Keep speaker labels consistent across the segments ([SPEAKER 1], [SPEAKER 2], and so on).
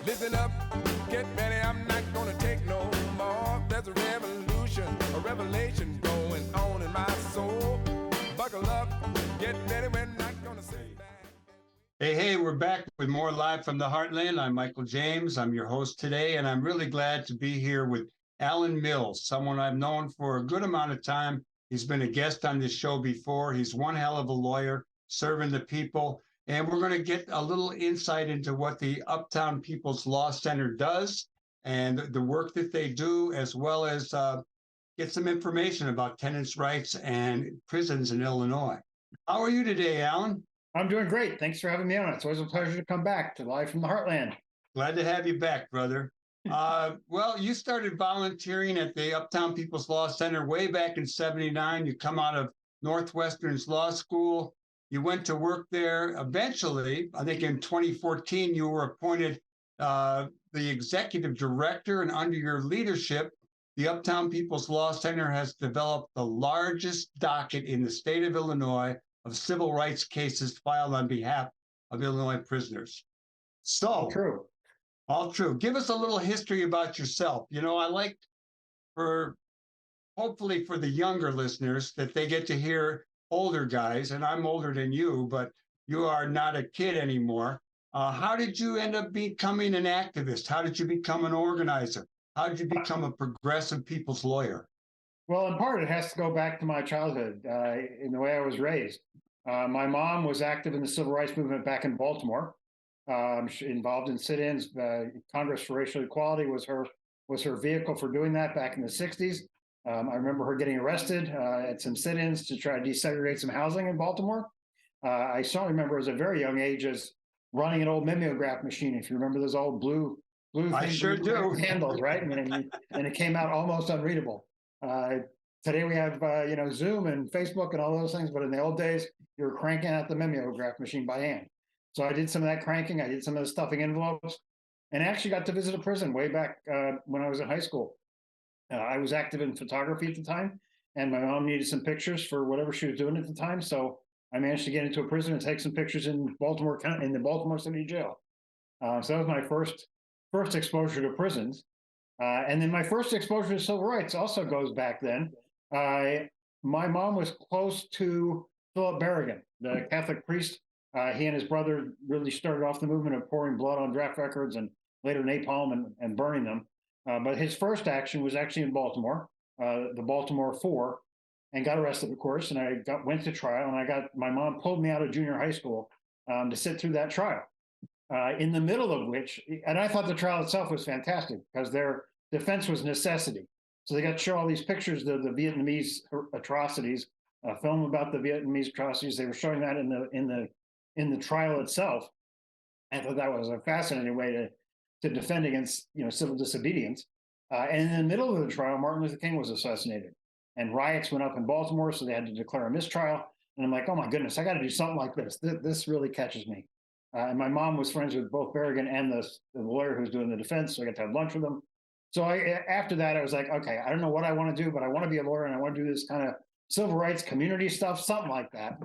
[SPEAKER 1] Listen up, get ready, I'm not gonna take no more. There's a revolution, a revelation going on in my soul. Buckle up, get ready, we're not gonna sit back.
[SPEAKER 2] Hey, we're back with more Live from the Heartland. I'm Michael James. I'm your host today, and I'm really glad to be here with Alan Mills, someone I've known for a good amount of time. He's been a guest on this show before. He's one hell of a lawyer, serving the people. And we're going to get a little insight into what the Uptown People's Law Center does and the work that they do, as well as get some information about tenants' rights and prisons in Illinois. How are you today, Alan?
[SPEAKER 3] I'm doing great. Thanks for having me on. It's always a pleasure to come back to Live from the Heartland.
[SPEAKER 2] Glad to have you back, brother. Well, you started volunteering at the Uptown People's Law Center way back in '79. You come out of Northwestern's law school. You went to work there. Eventually, I think in 2014, you were appointed the executive director, and under your leadership, the Uptown People's Law Center has developed the largest docket in the state of Illinois of civil rights cases filed on behalf of Illinois prisoners. So,
[SPEAKER 3] True.
[SPEAKER 2] All true. Give us a little history about yourself. You know, I like hopefully for the younger listeners that they get to hear older guys, and I'm older than you, but you are not a kid anymore. How did you end up becoming an activist? How did you become an organizer? How did you become a progressive people's lawyer?
[SPEAKER 3] Well, in part, it has to go back to my childhood in the way I was raised. My mom was active in the civil rights movement back in Baltimore. Involved in sit-ins. Congress for Racial Equality was her vehicle for doing that back in the '60s. I remember her getting arrested at some sit-ins to try to desegregate some housing in Baltimore. I certainly remember as a very young age as running an old mimeograph machine. If you remember those old blue
[SPEAKER 2] I sure do.
[SPEAKER 3] handles, right? And it came out almost unreadable. Today we have Zoom and Facebook and all those things, but in the old days you were cranking out the mimeograph machine by hand. So I did some of that cranking. I did some of the stuffing envelopes, and actually got to visit a prison way back when I was in high school. I was active in photography at the time, and my mom needed some pictures for whatever she was doing at the time. So I managed to get into a prison and take some pictures in Baltimore County, in the Baltimore City Jail. So that was my first exposure to prisons. And then my first exposure to civil rights also goes back then. My mom was close to Philip Berrigan, the Catholic priest. He and his brother really started off the movement of pouring blood on draft records and later napalm and burning them. But his first action was actually in Baltimore, the Baltimore Four, and got arrested, of course. And I went to trial, and my mom pulled me out of junior high school to sit through that trial. In the middle of which, and I thought the trial itself was fantastic because their defense was necessity. So they got to show all these pictures of the Vietnamese atrocities, a film about the Vietnamese atrocities. They were showing that in the trial itself. I thought that was a fascinating way to defend against civil disobedience. And in the middle of the trial, Martin Luther King was assassinated, and riots went up in Baltimore, so they had to declare a mistrial. And I'm like, oh my goodness, I got to do something like this. This really catches me. And my mom was friends with both Berrigan and the lawyer who was doing the defense, so I got to have lunch with them. So after that, I was like, okay, I don't know what I want to do, but I want to be a lawyer, and I want to do this kind of civil rights community stuff, something like that.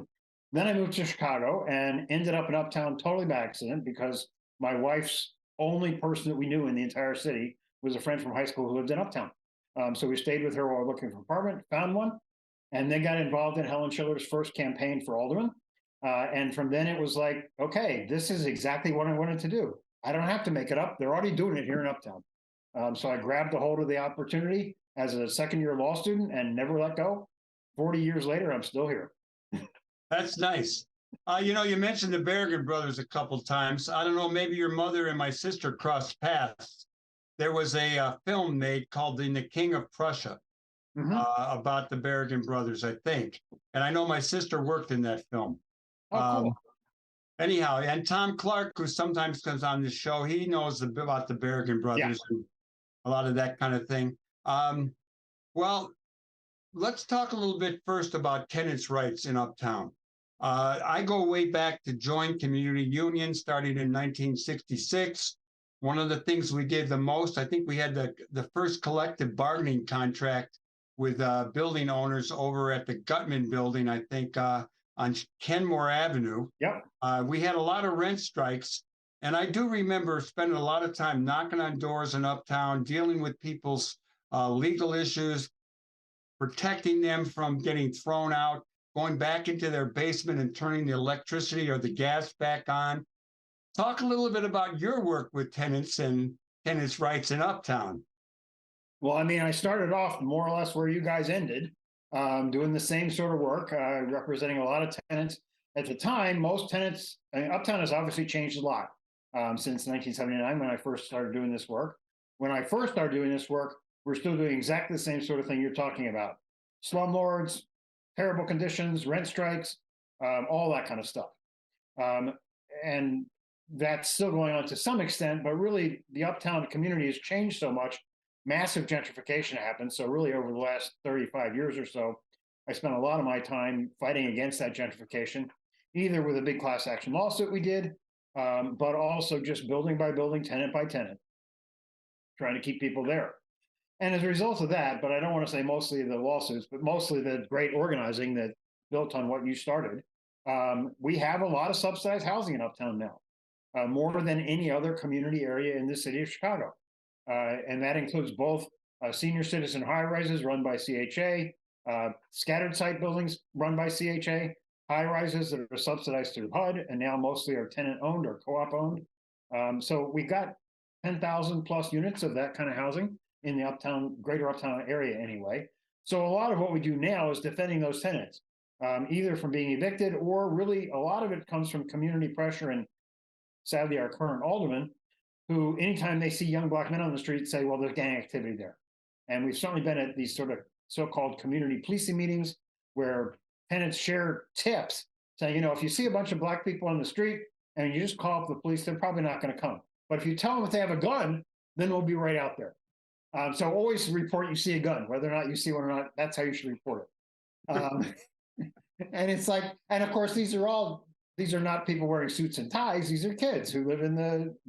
[SPEAKER 3] Then I moved to Chicago and ended up in Uptown totally by accident because my wife's only person that we knew in the entire city was a friend from high school who lived in Uptown. So we stayed with her while looking for an apartment, found one, and then got involved in Helen Schiller's first campaign for alderman. And from then it was like, okay, this is exactly what I wanted to do. I don't have to make it up. They're already doing it here in Uptown. So I grabbed a hold of the opportunity as a second-year law student and never let go. 40 years later, I'm still here.
[SPEAKER 2] That's nice. You mentioned the Berrigan brothers a couple times. I don't know, maybe your mother and my sister crossed paths. There was a film made called The King of Prussia about the Berrigan brothers, I think. And I know my sister worked in that film.
[SPEAKER 3] Oh, cool.
[SPEAKER 2] Anyhow, and Tom Clark, who sometimes comes on the show, he knows a bit about the Berrigan brothers and a lot of that kind of thing. Well, let's talk a little bit first about tenants' rights in Uptown. I go way back to Joint Community Union, starting in 1966. One of the things we did the most, I think we had the first collective bargaining contract with building owners over at the Gutman building, I think, on Kenmore Avenue.
[SPEAKER 3] Yep.
[SPEAKER 2] We had a lot of rent strikes, And I do remember spending a lot of time knocking on doors in Uptown, dealing with people's legal issues, protecting them from getting thrown out, going back into their basement and turning the electricity or the gas back on. Talk a little bit about your work with tenants and tenants' rights in Uptown.
[SPEAKER 3] Well, I mean, I started off more or less where you guys ended, doing the same sort of work, representing a lot of tenants. At the time, most tenants, I mean, Uptown has obviously changed a lot since 1979 when I first started doing this work. When I first started doing this work, we're still doing exactly the same sort of thing you're talking about. Slumlords, terrible conditions, rent strikes, all that kind of stuff. And that's still going on to some extent, but really the Uptown community has changed so much. Massive gentrification happened. So really over the last 35 years or so, I spent a lot of my time fighting against that gentrification, either with a big class action lawsuit we did, but also just building by building, tenant by tenant, trying to keep people there. And as a result of that, but I don't want to say mostly the lawsuits, but mostly the great organizing that built on what you started, we have a lot of subsidized housing in Uptown now, more than any other community area in the city of Chicago. And that includes both senior citizen high rises run by CHA, scattered site buildings run by CHA, high rises that are subsidized through HUD, and now mostly are tenant owned or co-op owned. So we've got 10,000 plus units of that kind of housing in the Uptown, greater Uptown area anyway. So a lot of what we do now is defending those tenants, either from being evicted or really a lot of it comes from community pressure. And sadly, our current alderman, who anytime they see young black men on the street say, well, there's gang activity there. And we've certainly been at these sort of so-called community policing meetings where tenants share tips saying, you know, if you see a bunch of black people on the street and you just call up the police, they're probably not going to come. But if you tell them if they have a gun, then we'll be right out there. So always report you see a gun, whether or not you see one or not, that's how you should report it. And it's like, and of course, these are not people wearing suits and ties. These are kids who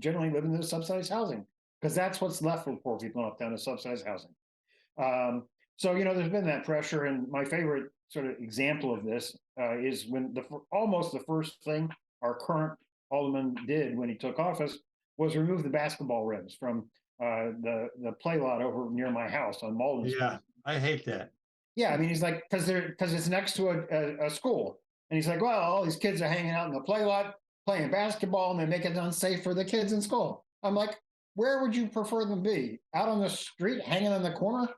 [SPEAKER 3] generally live in the subsidized housing, because that's what's left for poor people in Uptown is subsidized housing. So, you know, there's been that pressure. And my favorite sort of example of this is when almost the first thing our current alderman did when he took office was remove the basketball rims from the play lot over near my house on Malden Street.
[SPEAKER 2] Yeah, I hate that.
[SPEAKER 3] Yeah, I mean, he's like, because it's next to a school. And he's like, well, all these kids are hanging out in the play lot playing basketball and they make it unsafe for the kids in school. I'm like, where would you prefer them be? Out on the street, hanging in the corner,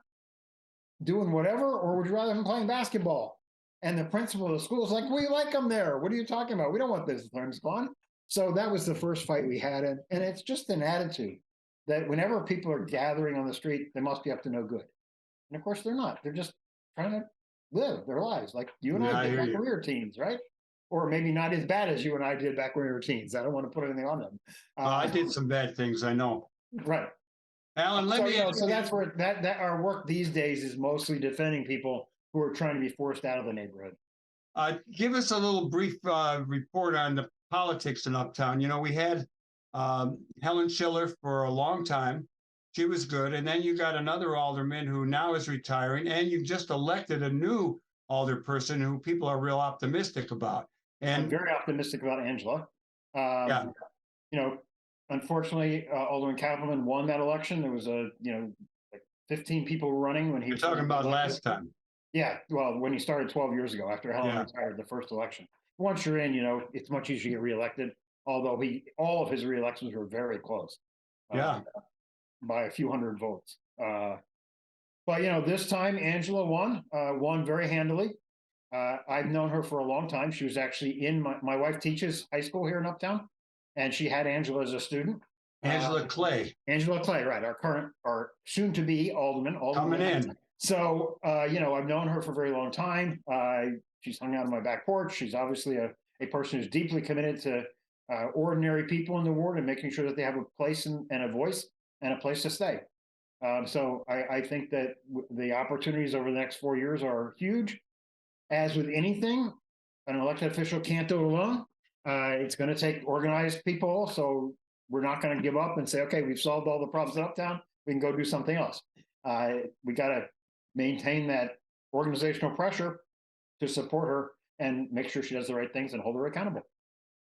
[SPEAKER 3] doing whatever? Or would you rather them playing basketball? And the principal of the school is like, we like them there. What are you talking about? We don't want those things gone. So that was the first fight we had. And it's just an attitude that whenever people are gathering on the street, they must be up to no good. And of course, they're not. They're just trying to live their lives like you and I did back when we were teens, right? Or maybe not as bad as you and I did back when we were teens. I don't want to put anything on them.
[SPEAKER 2] I did some bad things, I know.
[SPEAKER 3] Right.
[SPEAKER 2] Alan, let me ask
[SPEAKER 3] so that's where that our work these days is mostly defending people who are trying to be forced out of the neighborhood.
[SPEAKER 2] Give us a little brief report on the politics in Uptown. You know, we had Helen Schiller for a long time. She was good. And then you got another alderman who now is retiring, and you just elected a new alderperson who people are real optimistic about. And
[SPEAKER 3] I'm very optimistic about Angela.
[SPEAKER 2] Yeah.
[SPEAKER 3] You know, unfortunately, Alderman Kaufman won that election. There was like 15 people running when he was
[SPEAKER 2] talking about
[SPEAKER 3] elected.
[SPEAKER 2] last time.
[SPEAKER 3] Yeah, well, when he started 12 years ago after Helen retired the first election. Once you're in, you know, it's much easier to get reelected, although all of his reelections were very close. By a few hundred votes. But, you know, this time Angela won very handily. I've known her for a long time. She was actually in my wife teaches high school here in Uptown, and she had Angela as a student.
[SPEAKER 2] Angela Clay.
[SPEAKER 3] Angela Clay, right. Our soon to be alderman.
[SPEAKER 2] Coming in.
[SPEAKER 3] So, you know, I've known her for a very long time. She's hung out on my back porch. She's obviously a person who's deeply committed to ordinary people in the ward and making sure that they have a place and a voice and a place to stay. So I think that the opportunities over the next 4 years are huge. As with anything, an elected official can't do it alone. It's going to take organized people. So we're not going to give up and say, okay, we've solved all the problems in Uptown. We can go do something else. We got to maintain that organizational pressure to support her and make sure she does the right things and hold her accountable.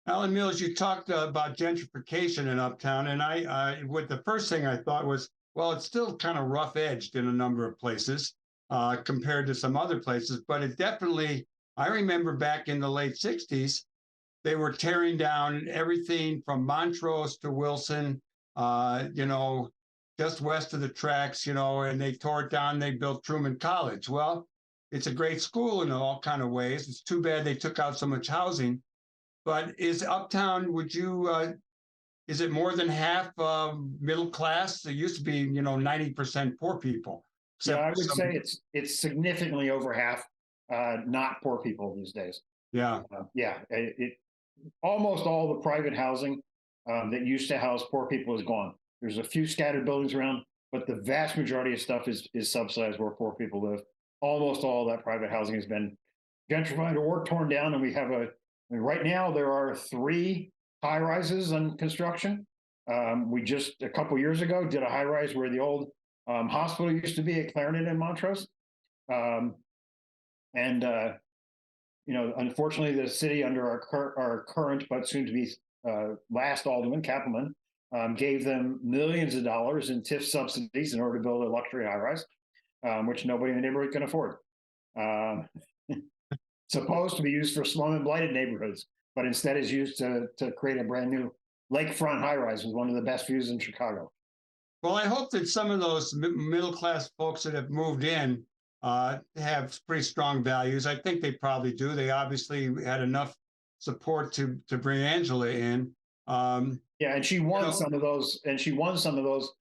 [SPEAKER 2] Alan Mills, you talked about gentrification in Uptown, and what the first thing I thought was, well, it's still kind of rough edged in a number of places compared to some other places, but it definitely, I remember back in the late 60s, they were tearing down everything from Montrose to Wilson, just west of the tracks, and they tore it down. They built Truman College. Well, it's a great school in all kind of ways. It's too bad they took out so much housing. But is Uptown, is it more than half middle class? There used to be, 90% poor people.
[SPEAKER 3] Yeah, I would say it's significantly over half not poor people these days.
[SPEAKER 2] Yeah.
[SPEAKER 3] Almost all the private housing that used to house poor people is gone. There's a few scattered buildings around, but the vast majority of stuff is subsidized where poor people live. Almost all that private housing has been gentrified or torn down, and we have right now there are 3 high rises on construction. We just a couple years ago did a high rise where the old hospital used to be at Clarendon and Montrose, unfortunately, the city under our current but soon to be last alderman Kappelman gave them millions of dollars in TIF subsidies in order to build a luxury high rise, which nobody in the neighborhood can afford. Supposed to be used for slum and blighted neighborhoods, but instead is used to create a brand new lakefront high rise with one of the best views in Chicago.
[SPEAKER 2] Well, I hope that some of those middle class folks that have moved in have pretty strong values. I think they probably do. They obviously had enough support to bring Angela in.
[SPEAKER 3] Yeah, and she won some of those. And she won some of those,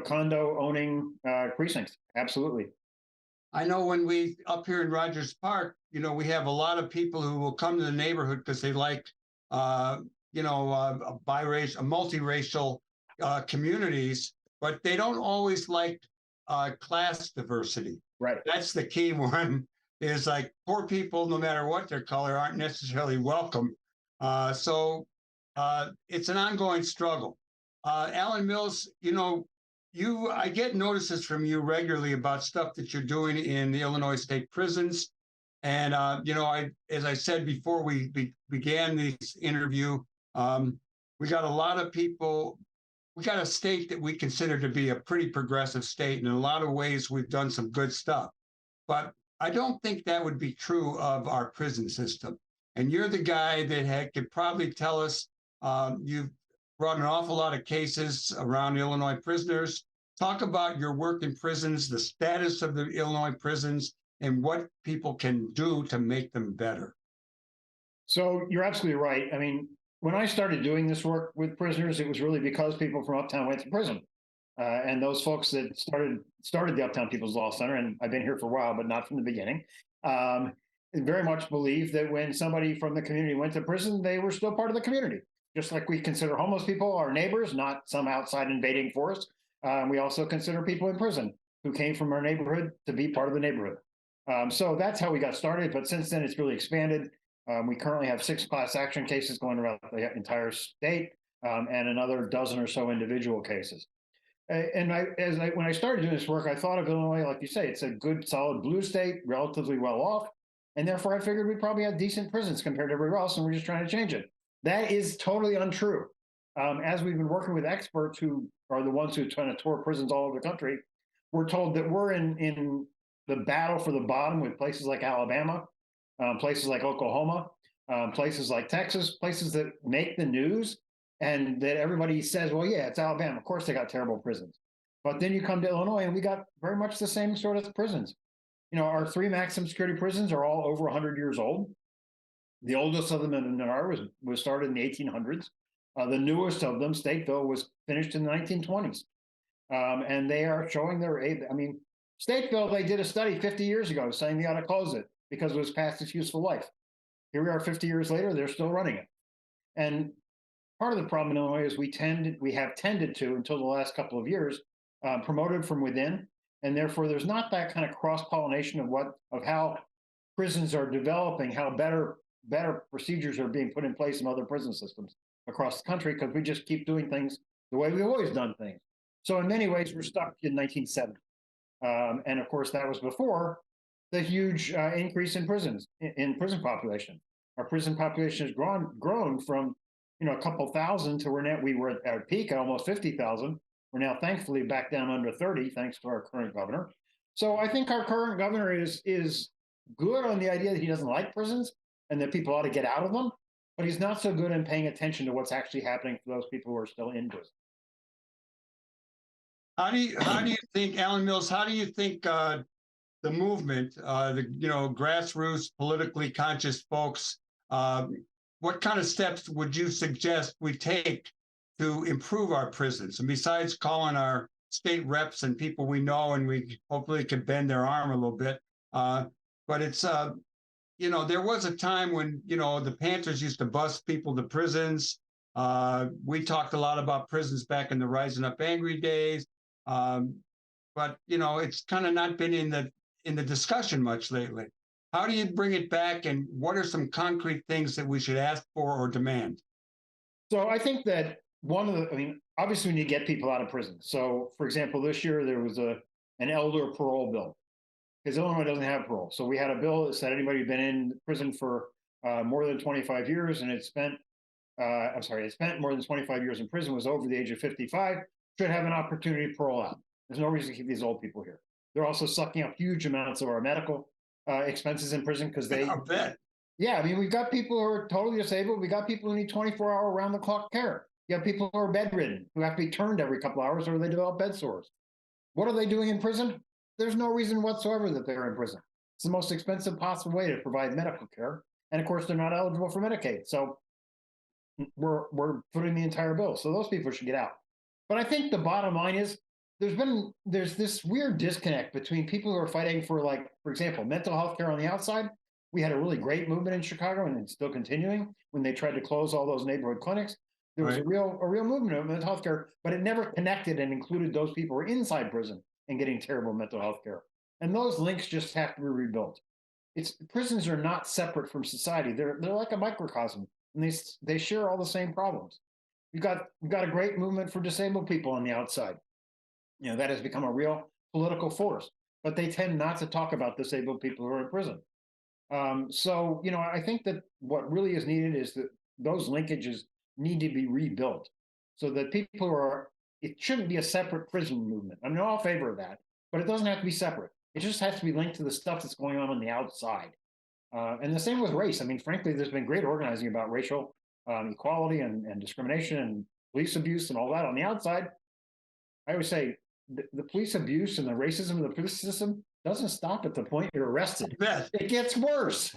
[SPEAKER 3] condo owning precincts. Absolutely.
[SPEAKER 2] I know when we up here in Rogers Park, we have a lot of people who will come to the neighborhood because they like, multiracial communities, but they don't always like class diversity.
[SPEAKER 3] Right.
[SPEAKER 2] That's the key one. Is like poor people, no matter what their color, aren't necessarily welcome. So it's an ongoing struggle. Alan Mills, I get notices from you regularly about stuff that you're doing in the Illinois state prisons. And, as I said before we began this interview, we got a lot of people. We got a state that we consider to be a pretty progressive state. In a lot of ways, we've done some good stuff. But I don't think that would be true of our prison system. And you're the guy that could probably tell us, you've brought an awful lot of cases around Illinois prisoners. Talk about your work in prisons, the status of the Illinois prisons, and what people can do to make them better.
[SPEAKER 3] So you're absolutely right. I mean, when I started doing this work with prisoners, it was really because people from Uptown went to prison. And those folks that started the Uptown People's Law Center, and I've been here for a while, but not from the beginning, very much believe that when somebody from the community went to prison, they were still part of the community. Just like we consider homeless people our neighbors, not some outside invading force. We also consider people in prison who came from our neighborhood to be part of the neighborhood. So that's how we got started. But since then, it's really expanded. We currently have 6 class action cases going around the entire state, and another dozen or so individual cases. And when I started doing this work, I thought of Illinois, like you say, it's a good, solid blue state, relatively well off. And therefore, I figured we probably had decent prisons compared to everywhere else, and we're just trying to change it. That is totally untrue. As we've been working with experts who are the ones who are trying to tour prisons all over the country, we're told that we're in the battle for the bottom with places like Alabama, places like Oklahoma, places like Texas, places that make the news, and that everybody says, well, yeah, it's Alabama. Of course, they got terrible prisons. But then you come to Illinois, and we got very much the same sort of prisons. Our 3 maximum security prisons are all over 100 years old. The oldest of them in Menard was started in the 1800s. The newest of them, Stateville, was finished in the 1920s. And they are showing their age. I mean, Stateville, they did a study 50 years ago saying they ought to close it because it was past its useful life. Here we are 50 years later, they're still running it. And part of the problem in Illinois is we have tended to, until the last couple of years, promoted from within. And therefore, there's not that kind of cross-pollination of how prisons are developing, how better procedures are being put in place in other prison systems across the country, because we just keep doing things the way we've always done things. So in many ways, we're stuck in 1970. And of course, that was before the huge increase in prison population. Our prison population has grown from a couple thousand to we were at our peak at almost 50,000. We're now thankfully back down under 30, thanks to our current governor. So I think our current governor is good on the idea that he doesn't like prisons and that people ought to get out of them, but he's not so good in paying attention to what's actually happening for those people who are still in prison.
[SPEAKER 2] How do you think, Alan Mills? How do you think the movement, grassroots, politically conscious folks, what kind of steps would you suggest we take to improve our prisons? And besides calling our state reps and people we know, and we hopefully can bend their arm a little bit, but it's there was a time when the Panthers used to bus people to prisons. We talked a lot about prisons back in the Rising Up Angry days. But it's kind of not been in the discussion much lately. How do you bring it back, and what are some concrete things that we should ask for or demand?
[SPEAKER 3] So I think that obviously we need to get people out of prison. So for example, this year there was an elder parole bill because Illinois doesn't have parole. So we had a bill that said anybody who'd been in prison for more than 25 years and it spent more than 25 years in prison, was over the age of 55, should have an opportunity to parole out. There's no reason to keep these old people here. They're also sucking up huge amounts of our medical expenses in prison because they.
[SPEAKER 2] I bet.
[SPEAKER 3] Yeah, we've got people who are totally disabled. We got people who need 24-hour round-the-clock care. You have people who are bedridden, who have to be turned every couple hours or they develop bed sores. What are they doing in prison? There's no reason whatsoever that they're in prison. It's the most expensive possible way to provide medical care. And of course, they're not eligible for Medicaid. So we're footing the entire bill. So those people should get out. But I think the bottom line is there's this weird disconnect between people who are fighting for, like, for example, mental health care on the outside. We had a really great movement in Chicago, and it's still continuing, when they tried to close all those neighborhood clinics. There was a real movement of mental health care, but it never connected and included those people who are inside prison and getting terrible mental health care. And those links just have to be rebuilt. Prisons are not separate from society. They're like a microcosm, and they share all the same problems. We've got a great movement for disabled people on the outside. That has become a real political force, but they tend not to talk about disabled people who are in prison. So I think that what really is needed is that those linkages need to be rebuilt so that it shouldn't be a separate prison movement. I'm all in favor of that, but it doesn't have to be separate. It just has to be linked to the stuff that's going on the outside. And the same with race. Frankly, there's been great organizing about racial equality and discrimination and police abuse and all that on the outside. I always say the police abuse and the racism of the police system doesn't stop at the point you're arrested. It gets worse.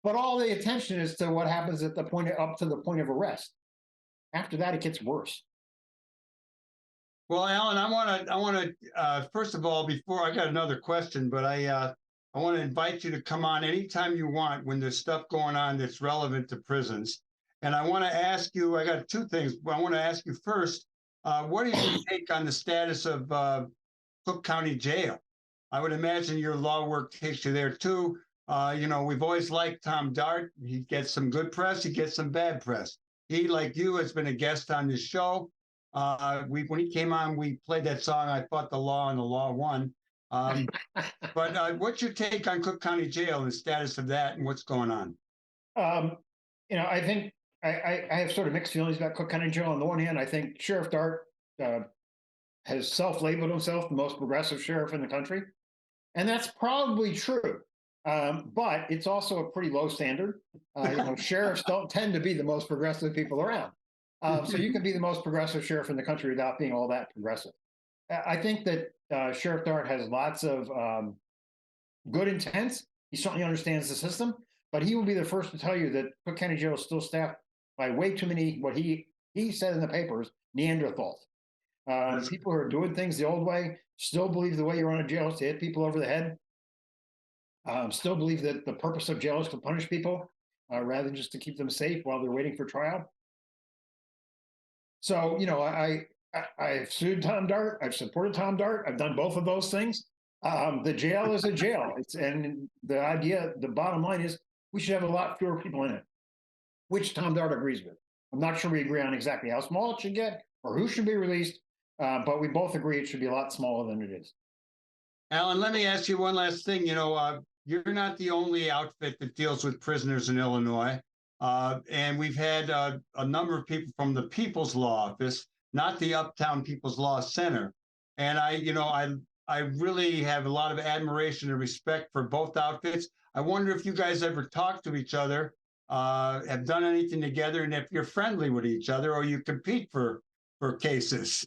[SPEAKER 3] But all the attention is to what happens at up to the point of arrest. After that, it gets worse.
[SPEAKER 2] Well, Alan, I want to first of all, before I got another question, but I want to invite you to come on anytime you want when there's stuff going on that's relevant to prisons. And I want to ask you, I got two things. I want to ask you first, what is your take on the status of Cook County Jail? I would imagine your law work takes you there too. We've always liked Tom Dart. He gets some good press, he gets some bad press. He, like you, has been a guest on this show. When he came on, we played that song, I Fought the Law and the Law Won. But what's your take on Cook County Jail and the status of that and what's going on?
[SPEAKER 3] I think I have sort of mixed feelings about Cook County Jail. On the one hand, I think Sheriff Dart has self-labeled himself the most progressive sheriff in the country. And that's probably true. But it's also a pretty low standard. Sheriffs don't tend to be the most progressive people around. So you can be the most progressive sheriff in the country without being all that progressive. I think that Sheriff Dart has lots of good intents. He certainly understands the system, but he will be the first to tell you that Cook County Jail is still staffed by way too many, what he said in the papers, Neanderthals. People who are doing things the old way still believe the way you run a jail is to hit people over the head. Still believe that the purpose of jail is to punish people rather than just to keep them safe while they're waiting for trial. So, I've sued Tom Dart. I've supported Tom Dart. I've done both of those things. The jail is a jail. And the bottom line is we should have a lot fewer people in it, which Tom Dart agrees with. I'm not sure we agree on exactly how small it should get or who should be released, but we both agree it should be a lot smaller than it is.
[SPEAKER 2] Alan, let me ask you one last thing. You're not the only outfit that deals with prisoners in Illinois. And we've had a number of people from the People's Law Office, not the Uptown People's Law Center. And I really have a lot of admiration and respect for both outfits. I wonder if you guys ever talk to each other, have done anything together, and if you're friendly with each other or you compete for cases.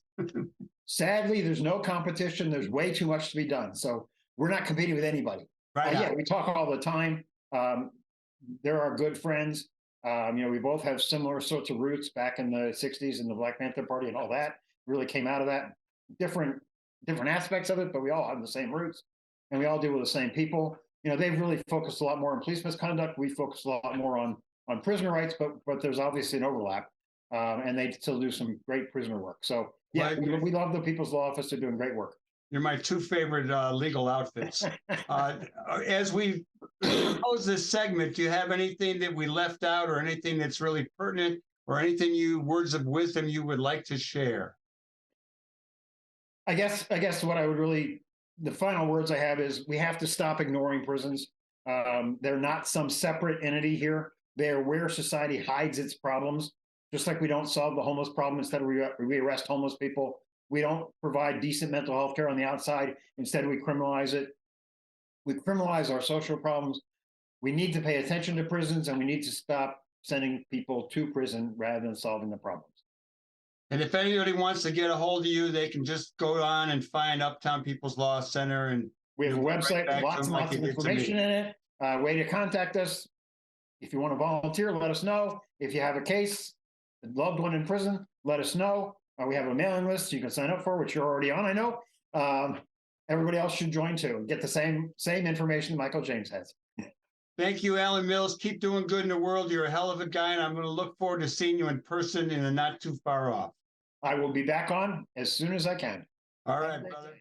[SPEAKER 3] Sadly, there's no competition. There's way too much to be done. So we're not competing with anybody.
[SPEAKER 2] Right.
[SPEAKER 3] Yeah, we talk all the time. They're our good friends. We both have similar sorts of roots back in the 60s in the Black Panther Party and all that. Really came out of that. Different aspects of it, but we all have the same roots and we all deal with the same people. They've really focused a lot more on police misconduct. We focus a lot more on prisoner rights, but there's obviously an overlap. And they still do some great prisoner work. So yeah, we love the People's Law Office. They're doing great work.
[SPEAKER 2] You're my two favorite legal outfits. As we close this segment, do you have anything that we left out or anything that's really pertinent or anything words of wisdom you would like to share?
[SPEAKER 3] I guess what I would the final words I have is we have to stop ignoring prisons. They're not some separate entity here. They're where society hides its problems. Just like we don't solve the homeless problem, instead we arrest homeless people. We don't provide decent mental health care on the outside. Instead, we criminalize it. We criminalize our social problems. We need to pay attention to prisons, and we need to stop sending people to prison rather than solving the problems.
[SPEAKER 2] And if anybody wants to get a hold of you, they can just go on and find Uptown People's Law Center. And
[SPEAKER 3] we have a website with lots and lots of information in it. Way to contact us. If you want to volunteer, let us know. If you have a case, a loved one in prison, let us know. We have a mailing list you can sign up for, which you're already on, I know. Everybody else should join too and get the same information Michael James has.
[SPEAKER 2] Thank you, Alan Mills. Keep doing good in the world. You're a hell of a guy, and I'm going to look forward to seeing you in person in a not too far off.
[SPEAKER 3] I will be back on as soon as I can.
[SPEAKER 2] All right, brother.